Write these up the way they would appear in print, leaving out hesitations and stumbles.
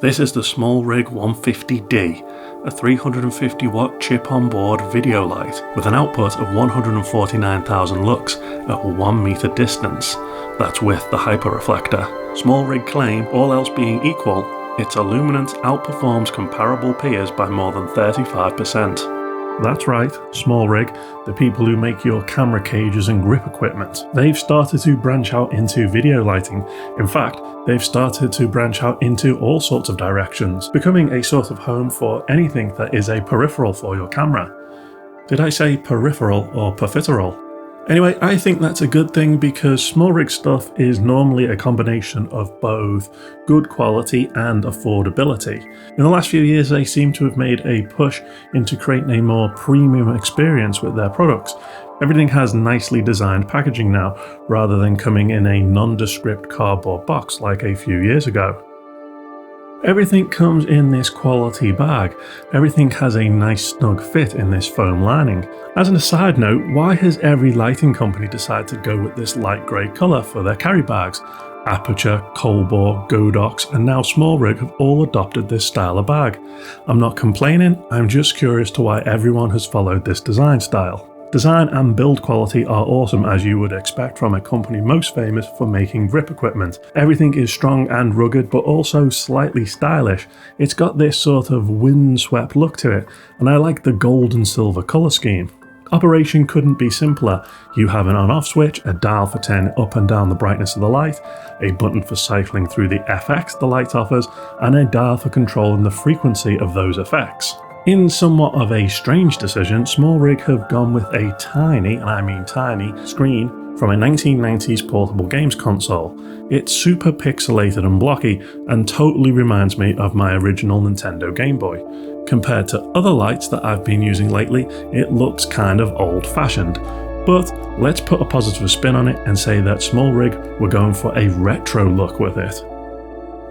This is the Smallrig 150D, a 350 watt chip on board video light with an output of 149,000 lux at 1 meter distance. That's with the hyperreflector. Smallrig claim, all else being equal, its illuminance outperforms comparable peers by more than 35%. That's right, Smallrig, the people who make your camera cages and grip equipment. They've started to branch out into video lighting. In fact, they've started to branch out into all sorts of directions, becoming a sort of home for anything that is a peripheral for your camera. Did I say peripheral or profiterole? Anyway, I think that's a good thing because Smallrig stuff is normally a combination of both good quality and affordability. In the last few years, they seem to have made a push into creating a more premium experience with their products. Everything has nicely designed packaging now, rather than coming in a nondescript cardboard box like a few years ago. Everything comes in this quality bag. Everything has a nice snug fit in this foam lining. As an aside note, why has every lighting company decided to go with this light grey colour for their carry bags? Aperture, Colbor, Godox and now Smallrig have all adopted this style of bag. I'm not complaining, I'm just curious to why everyone has followed this design style. Design and build quality are awesome as you would expect from a company most famous for making grip equipment. Everything is strong and rugged but also slightly stylish. It's got this sort of windswept look to it, and I like the gold and silver colour scheme. Operation couldn't be simpler. You have an on-off switch, a dial for turning up and down the brightness of the light, a button for cycling through the FX the light offers, and a dial for controlling the frequency of those effects. In somewhat of a strange decision, Smallrig have gone with a tiny, and I mean tiny, screen from a 1990s portable games console. It's super pixelated and blocky and totally reminds me of my original Nintendo Game Boy. Compared to other lights that I've been using lately, it looks kind of old-fashioned. But let's put a positive spin on it and say that Smallrig were going for a retro look with it.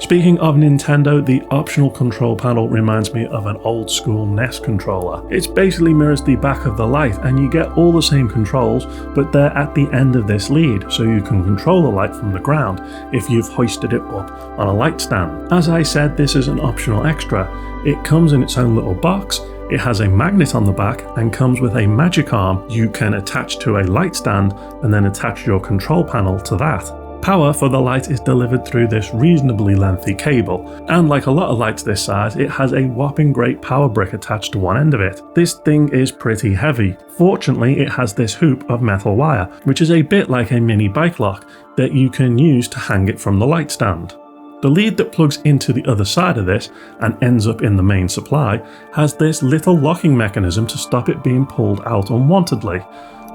Speaking of Nintendo, the optional control panel reminds me of an old school NES controller. It basically mirrors the back of the light and you get all the same controls, but they're at the end of this lead, so you can control the light from the ground if you've hoisted it up on a light stand. As I said, this is an optional extra. It comes in its own little box, it has a magnet on the back and comes with a magic arm you can attach to a light stand and then attach your control panel to that. Power for the light is delivered through this reasonably lengthy cable, and like a lot of lights this size, it has a whopping great power brick attached to one end of it. This thing is pretty heavy. Fortunately, it has this hoop of metal wire, which is a bit like a mini bike lock that you can use to hang it from the light stand. The lead that plugs into the other side of this and ends up in the main supply has this little locking mechanism to stop it being pulled out unwantedly.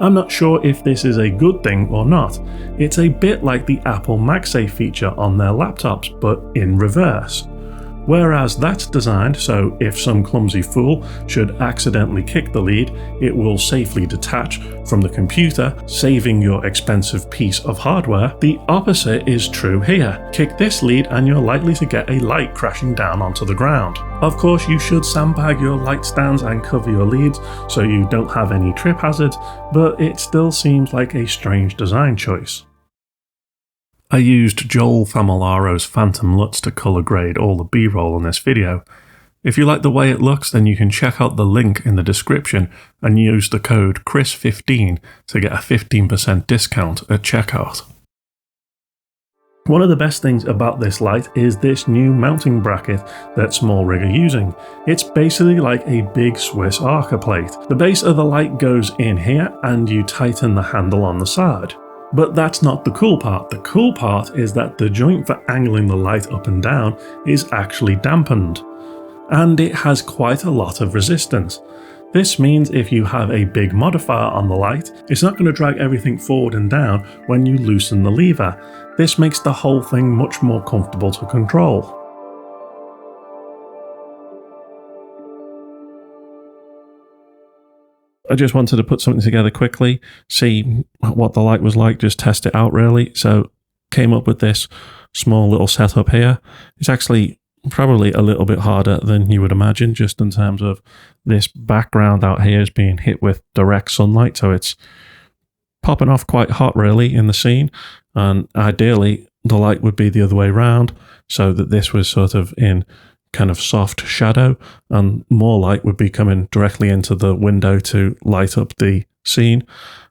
I'm not sure if this is a good thing or not. It's a bit like the Apple MagSafe feature on their laptops, but in reverse. Whereas that's designed so if some clumsy fool should accidentally kick the lead, it will safely detach from the computer, saving your expensive piece of hardware, the opposite is true here. Kick this lead and you're likely to get a light crashing down onto the ground. Of course, you should sandbag your light stands and cover your leads so you don't have any trip hazards, but it still seems like a strange design choice. I used Joel Familaro's Phantom LUTS to colour grade all the B-roll on this video. If you like the way it looks, then you can check out the link in the description and use the code CHRIS15 to get a 15% discount at checkout. One of the best things about this light is this new mounting bracket that Smallrig are using. It's basically like a big Swiss Arca plate. The base of the light goes in here and you tighten the handle on the side. But that's not the cool part. The cool part is that the joint for angling the light up and down is actually dampened. And it has quite a lot of resistance. This means if you have a big modifier on the light, it's not going to drag everything forward and down when you loosen the lever. This makes the whole thing much more comfortable to control. I just wanted to put something together quickly, see what the light was like, just test it out really. So came up with this small little setup here. It's actually probably a little bit harder than you would imagine, just in terms of this background out here is being hit with direct sunlight. So it's popping off quite hot really in the scene. And ideally the light would be the other way around, so that this was sort of in kind of soft shadow, and more light would be coming directly into the window to light up the scene.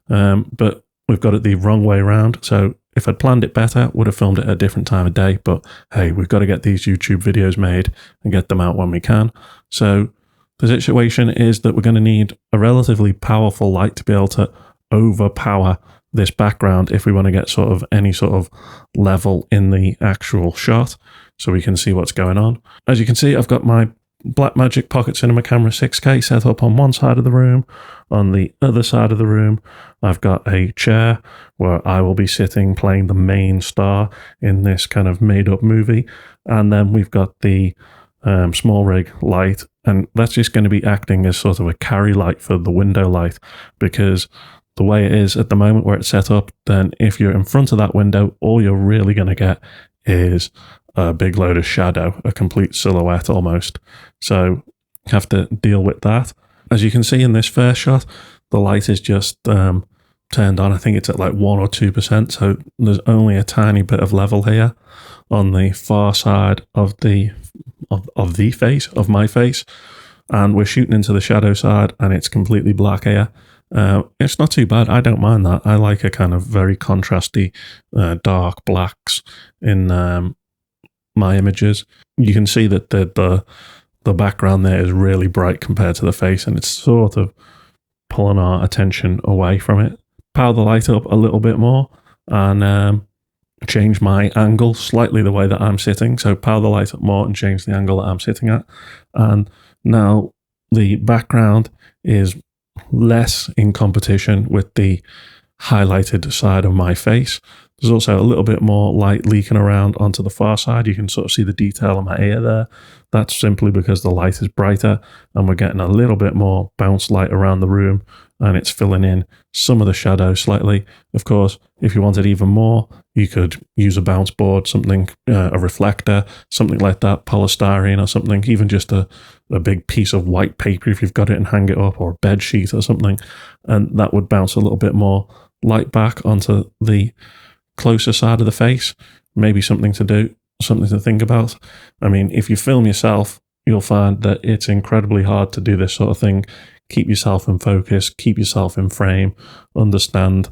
But we've got it the wrong way around. So if I'd planned it better, would have filmed it at a different time of day. But hey, we've got to get these YouTube videos made and get them out when we can. So the situation is that we're going to need a relatively powerful light to be able to overpower this background if we want to get sort of any sort of level in the actual shot, so we can see what's going on. As you can see, I've got my Blackmagic Pocket Cinema Camera 6K set up on one side of the room. On the other side of the room, I've got a chair where I will be sitting playing the main star in this kind of made-up movie. And then we've got the Smallrig light, and that's just going to be acting as sort of a carry light for the window light, because the way it is at the moment where it's set up, then if you're in front of that window, all you're really going to get is a big load of shadow, a complete silhouette almost. So have to deal with that. As you can see in this first shot, the light is just turned on. I think it's at like 1 or 2%, so there's only a tiny bit of level here on the far side of the face, of my face, and we're shooting into the shadow side and it's completely black here. It's not too bad. I don't mind that. I like a kind of very contrasty dark blacks in my images. You can see that the background there is really bright compared to the face, and it's sort of pulling our attention away from it. Power the light up a little bit more and change my angle slightly the way that I'm sitting. So power the light up more and change the angle that I'm sitting at. And now the background is less in competition with the highlighted side of my face. There's also a little bit more light leaking around onto the far side. You can sort of see the detail on my ear there. That's simply because the light is brighter and we're getting a little bit more bounce light around the room, and it's filling in some of the shadow slightly. Of course, if you wanted even more, you could use a bounce board, something, a reflector, something like that, polystyrene or something, even just a big piece of white paper if you've got it, and hang it up, or a bed sheet or something, and that would bounce a little bit more light back onto the closer side of the face. Maybe something to do, something to think about. I mean, if you film yourself, you'll find that it's incredibly hard to do this sort of thing. Keep yourself in focus, keep yourself in frame, understand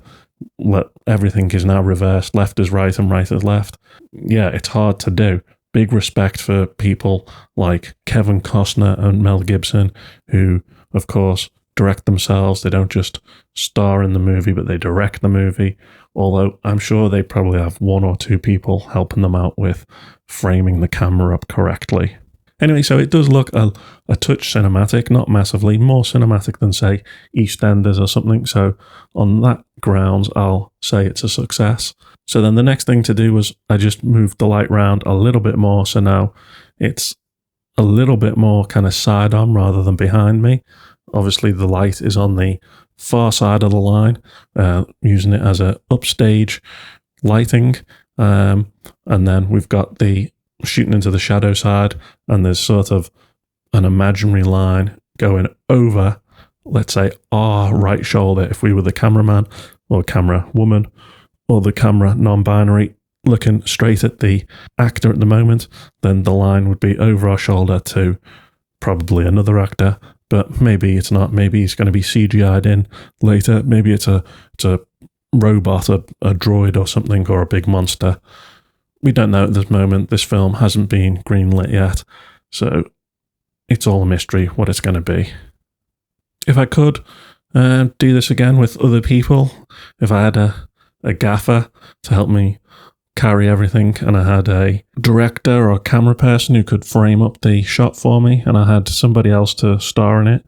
that everything is now reversed, left is right and right is left. Yeah, it's hard to do. Big respect for people like Kevin Costner and Mel Gibson, who, of course, direct themselves. They don't just star in the movie, but they direct the movie. Although I'm sure they probably have 1 or 2 people helping them out with framing the camera up correctly. Anyway, so it does look a touch cinematic, not massively, more cinematic than, say, EastEnders or something. So on that grounds, I'll say it's a success. So then the next thing to do was I just moved the light round a little bit more. So now it's a little bit more kind of side on rather than behind me. Obviously, the light is on the far side of the line, using it as a upstage lighting. And then we've got the shooting into the shadow side, and there's sort of an imaginary line going over, let's say, our right shoulder if we were the cameraman or camera woman or the camera non-binary looking straight at the actor at the moment. Then the line would be over our shoulder to probably another actor, but maybe it's not. Maybe it's going to be CGI'd in later. Maybe it's a robot, a droid or something, or a big monster. We don't know at this moment. This film hasn't been greenlit yet, so it's all a mystery what it's going to be. If I could do this again with other people, if I had a gaffer to help me carry everything, and I had a director or camera person who could frame up the shot for me, and I had somebody else to star in it,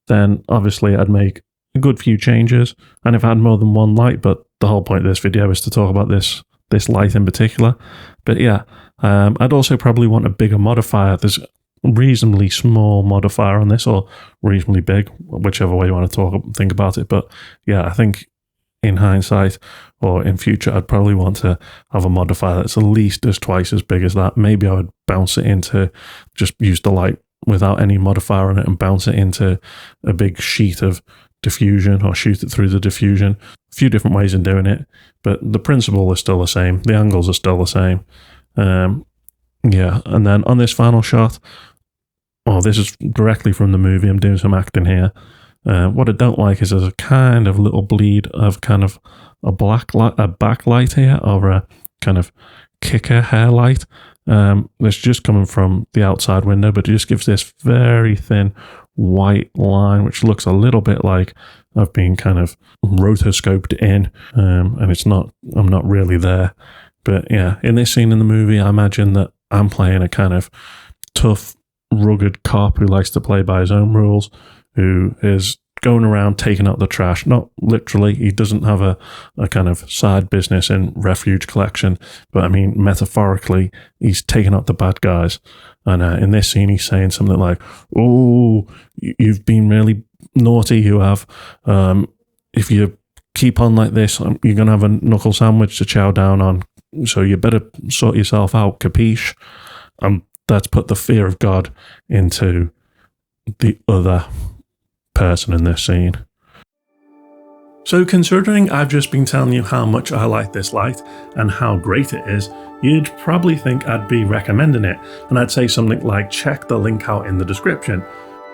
then obviously I'd make a good few changes. And if I had more than one light, but the whole point of this video is to talk about this light in particular. But yeah, I'd also probably want a bigger modifier. There's a reasonably small modifier on this, or reasonably big, whichever way you want to think about it. But yeah, I think in hindsight or in future, I'd probably want to have a modifier that's at least twice as big as that. Maybe I would bounce it into, just use the light without any modifier on it and bounce it into a big sheet of diffusion or shoot it through the diffusion. A few different ways in doing it, but the principle is still the same. The angles are still the same. Yeah, and then on this final shot, this is directly from the movie. I'm doing some acting here. What I don't like is there's a kind of little bleed of kind of a backlight here, or a kind of kicker hair light. That's just coming from the outside window, but it just gives this very thin white line, which looks a little bit like I've been kind of rotoscoped in, and it's not. I'm not really there. But yeah, in this scene in the movie, I imagine that I'm playing a kind of tough, rugged cop who likes to play by his own rules, who is going around taking out the trash. Not literally, he doesn't have a kind of side business in refuge collection, but I mean metaphorically, he's taking out the bad guys. And in this scene, he's saying something like, "Oh, you've been really naughty, you have. If you keep on like this, you're going to have a knuckle sandwich to chow down on. So you better sort yourself out, capiche?" That's put the fear of God into the other person in this scene. So considering I've just been telling you how much I like this light and how great it is, you'd probably think I'd be recommending it, and I'd say something like check the link out in the description.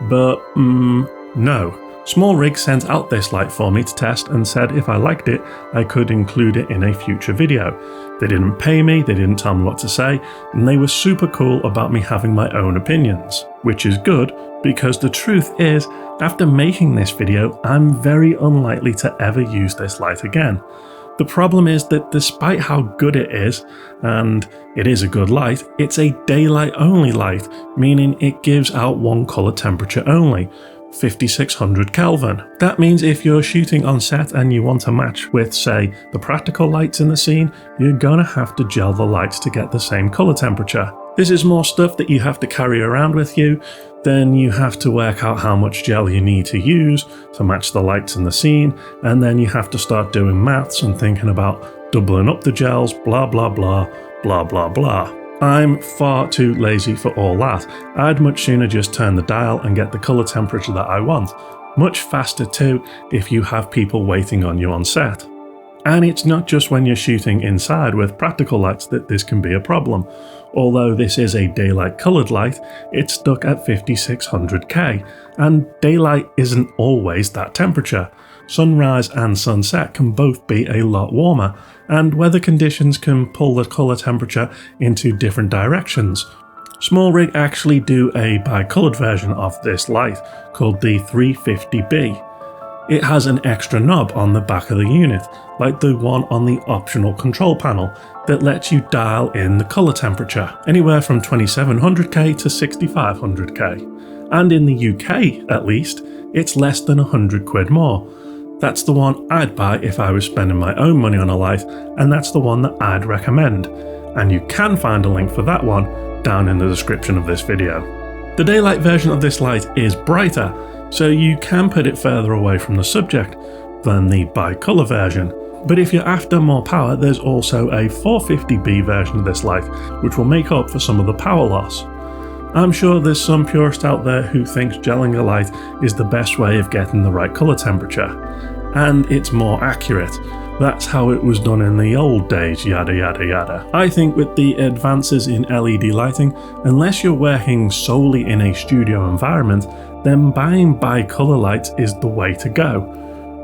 But no. Smallrig sent out this light for me to test and said if I liked it, I could include it in a future video. They didn't pay me, they didn't tell me what to say, and they were super cool about me having my own opinions. Which is good, because the truth is, after making this video, I'm very unlikely to ever use this light again. The problem is that despite how good it is, and it is a good light, it's a daylight only light, meaning it gives out one colour temperature only. 5600 Kelvin. That means if you're shooting on set and you want to match with, say, the practical lights in the scene, you're gonna have to gel the lights to get the same color temperature. This is more stuff that you have to carry around with you. Then you have to work out how much gel you need to use to match the lights in the scene, and then you have to start doing maths and thinking about doubling up the gels, blah blah blah, blah blah blah. I'm far too lazy for all that. I'd much sooner just turn the dial and get the colour temperature that I want. Much faster too if you have people waiting on you on set. And it's not just when you're shooting inside with practical lights that this can be a problem. Although this is a daylight coloured light, it's stuck at 5600K, and daylight isn't always that temperature. Sunrise and sunset can both be a lot warmer, and weather conditions can pull the colour temperature into different directions. Smallrig actually do a bi-coloured version of this light, called the 350B. It has an extra knob on the back of the unit, like the one on the optional control panel, that lets you dial in the colour temperature, anywhere from 2700K to 6500K. And in the UK, at least, it's less than 100 quid more. That's the one I'd buy if I was spending my own money on a light, and that's the one that I'd recommend. And you can find a link for that one down in the description of this video. The daylight version of this light is brighter, so you can put it further away from the subject than the bi-colour version. But if you're after more power, there's also a 450B version of this light, which will make up for some of the power loss. I'm sure there's some purist out there who thinks gelling a light is the best way of getting the right colour temperature. And it's more accurate. That's how it was done in the old days, yada yada yada. I think with the advances in LED lighting, unless you're working solely in a studio environment, then buying bi-colour lights is the way to go.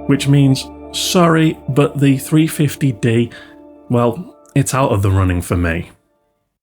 Which means, sorry, but the 350D, well, it's out of the running for me.